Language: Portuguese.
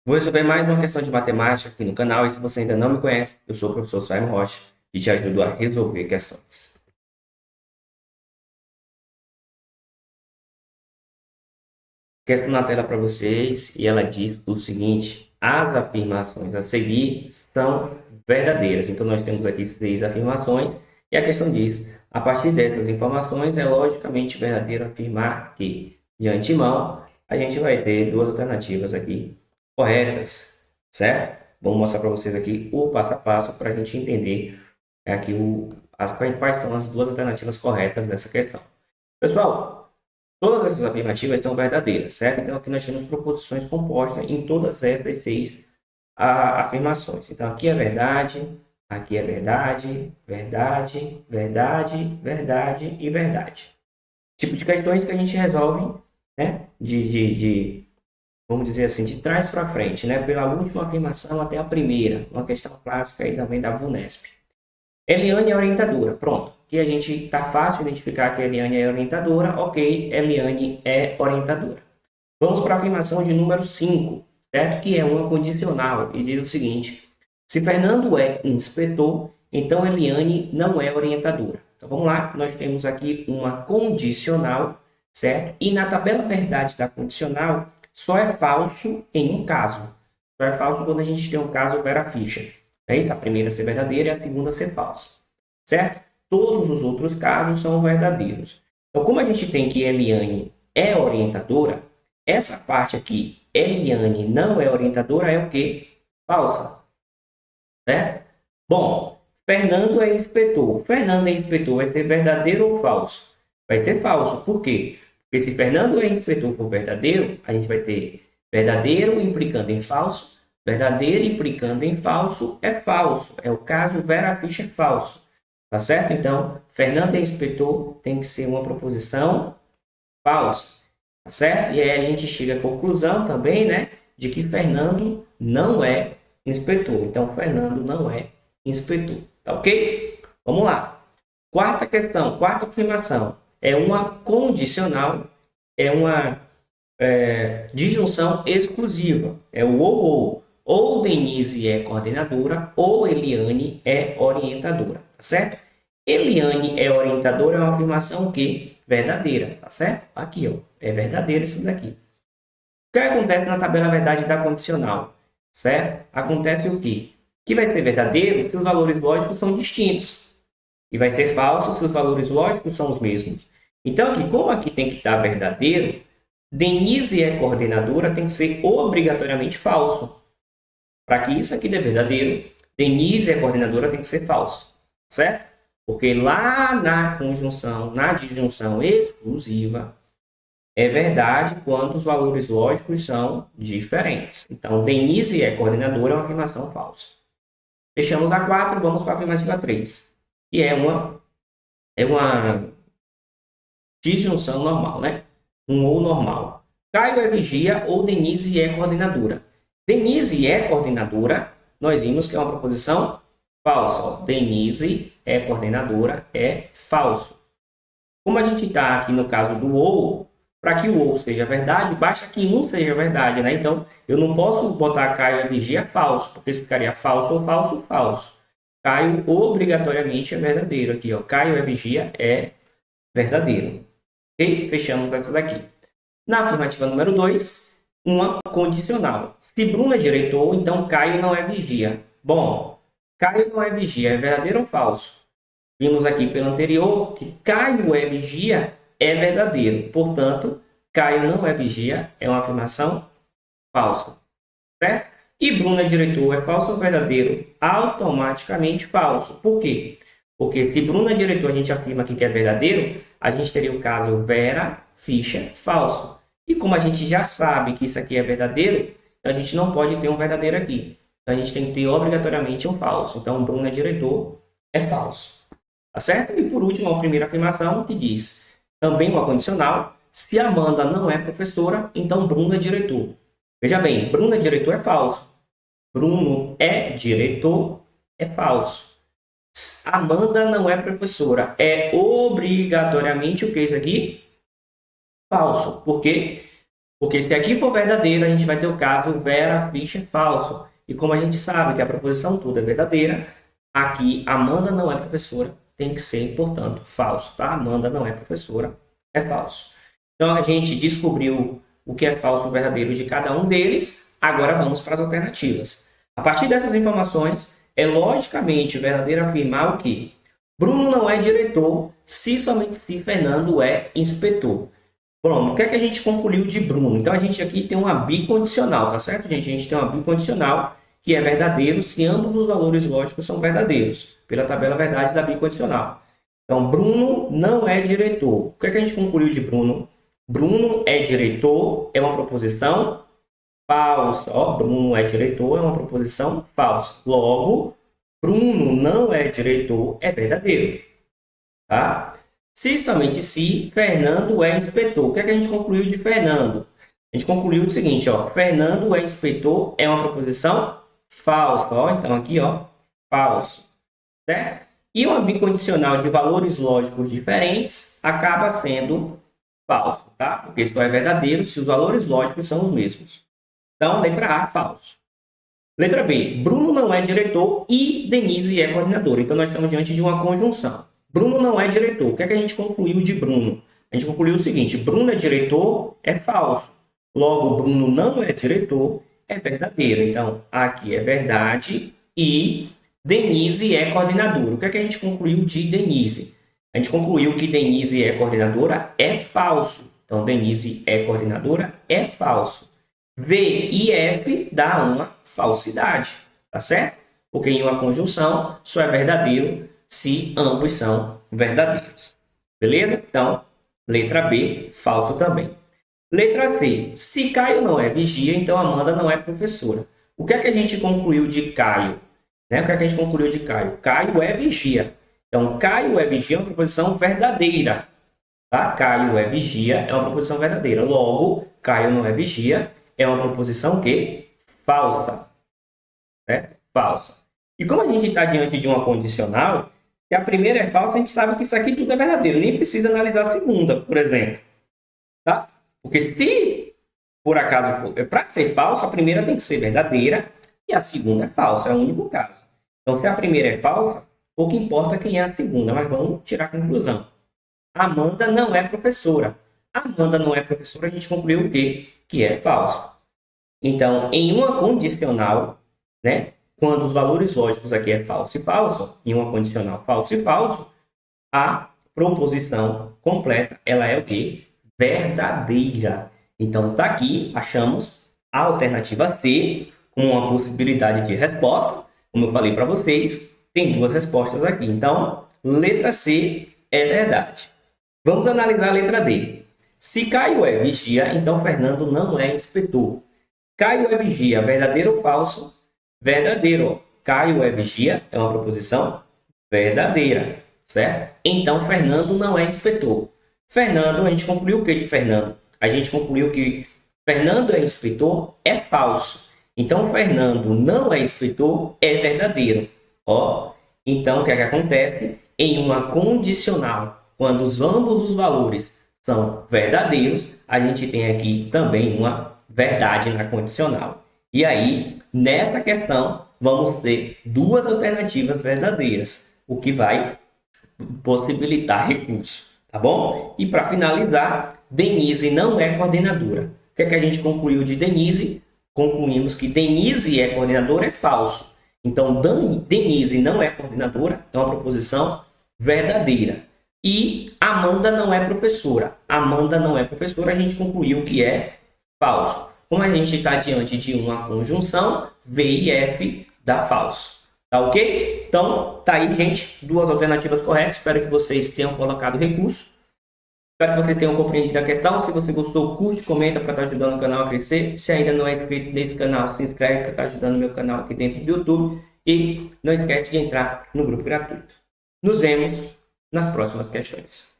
Vou resolver mais uma questão de matemática aqui no canal e se você ainda não me conhece, eu sou o professor Simon Rocha e te ajudo a resolver questões. Questão na tela para vocês e ela diz o seguinte: as afirmações a seguir são verdadeiras. Então nós temos aqui 6 afirmações e a questão diz: a partir dessas informações é logicamente verdadeiro afirmar que, de antemão, a gente vai ter duas alternativas aqui corretas, certo? Vou mostrar para vocês aqui o passo a passo para a gente entender aqui quais são as duas alternativas corretas dessa questão. Pessoal, todas essas afirmativas são verdadeiras, certo? Então aqui nós temos proposições compostas em todas essas 6 afirmações. Então aqui é verdade, aqui é verdade, verdade, verdade, verdade e verdade. Tipo de questões que a gente resolve, né? Vamos dizer assim, de trás para frente, né? Pela última afirmação até a primeira, uma questão clássica aí também da VUNESP. Eliane é orientadora, pronto. Aqui a gente está fácil de identificar que Eliane é orientadora, ok, Eliane é orientadora. Vamos para a afirmação de número 5, certo? Que é uma condicional e diz o seguinte: se Fernando é inspetor, então Eliane não é orientadora. Então vamos lá, nós temos aqui uma condicional, certo? E na tabela verdade da condicional, só é falso em um caso. Só é falso quando a gente tem um caso Vera Fischer. É isso? A primeira ser verdadeira e a segunda ser falsa. Certo? Todos os outros casos são verdadeiros. Então, como a gente tem que Eliane é orientadora, essa parte aqui, Eliane não é orientadora, é o quê? Falsa. Certo? Bom, Fernando é inspetor. Fernando é inspetor, vai ser verdadeiro ou falso? Vai ser falso. Por quê? Porque se Fernando é inspetor for verdadeiro, a gente vai ter verdadeiro implicando em falso, verdadeiro implicando em falso é falso. É o caso Vera Fischer falso. Tá certo? Então, Fernando é inspetor tem que ser uma proposição falsa. Tá certo? E aí a gente chega à conclusão também, né, de que Fernando não é inspetor. Então, Fernando não é inspetor. Tá ok? Vamos lá. Quarta questão, quarta afirmação. É uma condicional, é uma disjunção exclusiva. É o ou. Ou Denise é coordenadora, ou Eliane é orientadora. Tá certo? Eliane é orientadora é uma afirmação que verdadeira, tá certo? Aqui, ó, é verdadeiro isso daqui. O que acontece na tabela verdade da condicional? Certo? Acontece o quê? Que vai ser verdadeiro se os valores lógicos são distintos. E vai ser falso se os valores lógicos são os mesmos. Então, aqui, como aqui tem que estar verdadeiro, Denise é coordenadora tem que ser obrigatoriamente falso. Para que isso aqui dê verdadeiro, Denise é coordenadora tem que ser falso. Certo? Porque lá na conjunção, na disjunção exclusiva, é verdade quando os valores lógicos são diferentes. Então, Denise é coordenadora é uma afirmação falsa. Fechamos a 4, vamos para a afirmativa 3, que é uma disjunção normal, né? Um ou normal. Caio é vigia ou Denise é coordenadora. Denise é coordenadora, nós vimos que é uma proposição falsa. Denise é coordenadora, é falso. Como a gente está aqui no caso do ou, para que o ou seja verdade, basta que um seja verdade, né? Então, eu não posso botar Caio é vigia falso, porque isso ficaria falso ou falso, falso. Caio obrigatoriamente é verdadeiro aqui, ó. Caio é vigia é verdadeiro. Ok? Fechamos essa daqui. Na afirmativa número 2, uma condicional. Se Bruno é diretor, então Caio não é vigia. Bom, Caio não é vigia, é verdadeiro ou falso? Vimos aqui pelo anterior que Caio é vigia é verdadeiro. Portanto, Caio não é vigia é uma afirmação falsa. Certo? E Bruno é diretor é falso ou verdadeiro? Automaticamente falso. Por quê? Porque se Bruno é diretor, a gente afirma aqui que é verdadeiro, a gente teria o caso Vera Fischer falso. E como a gente já sabe que isso aqui é verdadeiro, a gente não pode ter um verdadeiro aqui. Então, a gente tem que ter obrigatoriamente um falso. Então, Bruno é diretor é falso. Tá certo? E por último, a primeira afirmação que diz, também uma condicional, se Amanda não é professora, então Bruno é diretor. Veja bem, Bruno é diretor é falso. Bruno é diretor é falso. Amanda não é professora. É obrigatoriamente o que é isso aqui? Falso. Por quê? Porque se aqui for verdadeiro, a gente vai ter o caso Vera Fischer falso. E como a gente sabe que a proposição tudo é verdadeira, aqui Amanda não é professora, tem que ser, portanto, falso, tá? Amanda não é professora, é falso. Então, a gente descobriu o que é falso e verdadeiro de cada um deles, agora vamos para as alternativas. A partir dessas informações, é logicamente verdadeiro afirmar o quê? Bruno não é diretor, se somente se Fernando é inspetor. Pronto, o que é que a gente concluiu de Bruno? Então, a gente aqui tem uma bicondicional, tá certo, gente? A gente tem uma bicondicional que é verdadeiro se ambos os valores lógicos são verdadeiros, pela tabela verdade da bicondicional. Então, Bruno não é diretor. O que é que a gente concluiu de Bruno? Bruno é diretor, é uma proposição falsa. Ó, Bruno é diretor, é uma proposição falsa. Logo, Bruno não é diretor, é verdadeiro. Tá? Se somente se, Fernando é inspetor. O que é que a gente concluiu de Fernando? A gente concluiu o seguinte, ó, Fernando é inspetor, é uma proposição falsa. Ó, então, aqui, ó, falso. Certo? E uma bicondicional de valores lógicos diferentes acaba sendo falso, tá? Porque só é verdadeiro se os valores lógicos são os mesmos. Então, letra A, falso. Letra B, Bruno não é diretor e Denise é coordenadora. Então, nós estamos diante de uma conjunção. Bruno não é diretor. O que é que a gente concluiu de Bruno? A gente concluiu o seguinte, Bruno é diretor, é falso. Logo, Bruno não é diretor, é verdadeiro. Então, aqui é verdade e Denise é coordenadora. O que é que a gente concluiu de Denise? A gente concluiu que Denise é coordenadora, é falso. Então, Denise é coordenadora, é falso. V e F dá uma falsidade, tá certo? Porque em uma conjunção só é verdadeiro se ambos são verdadeiros. Beleza? Então, letra B, falso também. Letra C, se Caio não é vigia, então Amanda não é professora. O que é que a gente concluiu de Caio? Né? O que é que a gente concluiu de Caio? Caio é vigia. Então, Caio é vigia é uma proposição verdadeira. Tá? Caio é vigia é uma proposição verdadeira. Logo, Caio não é vigia é uma proposição que falsa. Certo? Falsa. E como a gente está diante de uma condicional, se a primeira é falsa, a gente sabe que isso aqui tudo é verdadeiro. Nem precisa analisar a segunda, por exemplo. Tá? Porque se, por acaso, para ser falsa, a primeira tem que ser verdadeira e a segunda é falsa. É o único caso. Então, se a primeira é falsa, pouco importa quem é a segunda, mas vamos tirar a conclusão. Amanda não é professora. Amanda não é professora, a gente concluiu o quê? Que é falso. Então, em uma condicional, né, quando os valores lógicos aqui é falso e falso, em uma condicional falso e falso, a proposição completa, ela é o quê? Verdadeira. Então, tá aqui, achamos a alternativa C com uma possibilidade de resposta. Como eu falei para vocês, tem duas respostas aqui. Então, letra C é verdade. Vamos analisar a letra D. Se Caio é vigia, então Fernando não é inspetor. Caio é vigia, verdadeiro ou falso? Verdadeiro. Caio é vigia é uma proposição verdadeira, certo? Então Fernando não é inspetor. Fernando, a gente concluiu o que de Fernando? A gente concluiu que Fernando é inspetor, é falso. Então Fernando não é inspetor, é verdadeiro. Ó, então o que é que acontece? Em uma condicional, quando ambos os valores são verdadeiros, a gente tem aqui também uma verdade na condicional. E aí, nessa questão, vamos ter duas alternativas verdadeiras, o que vai possibilitar recurso, tá bom? E para finalizar, Denise não é coordenadora. O que é que a gente concluiu de Denise? Concluímos que Denise é coordenadora, é falso. Então, Denise não é coordenadora, é uma proposição verdadeira. E Amanda não é professora. Amanda não é professora, a gente concluiu que é falso. Como a gente está diante de uma conjunção, V e F dá falso. Tá ok? Então, tá aí, gente, duas alternativas corretas. Espero que vocês tenham colocado recurso. Espero que vocês tenham compreendido a questão. Se você gostou, curte, comenta para estar ajudando o canal a crescer. Se ainda não é inscrito nesse canal, se inscreve para estar ajudando o meu canal aqui dentro do YouTube. E não esquece de entrar no grupo gratuito. Nos vemos nas próximas questões.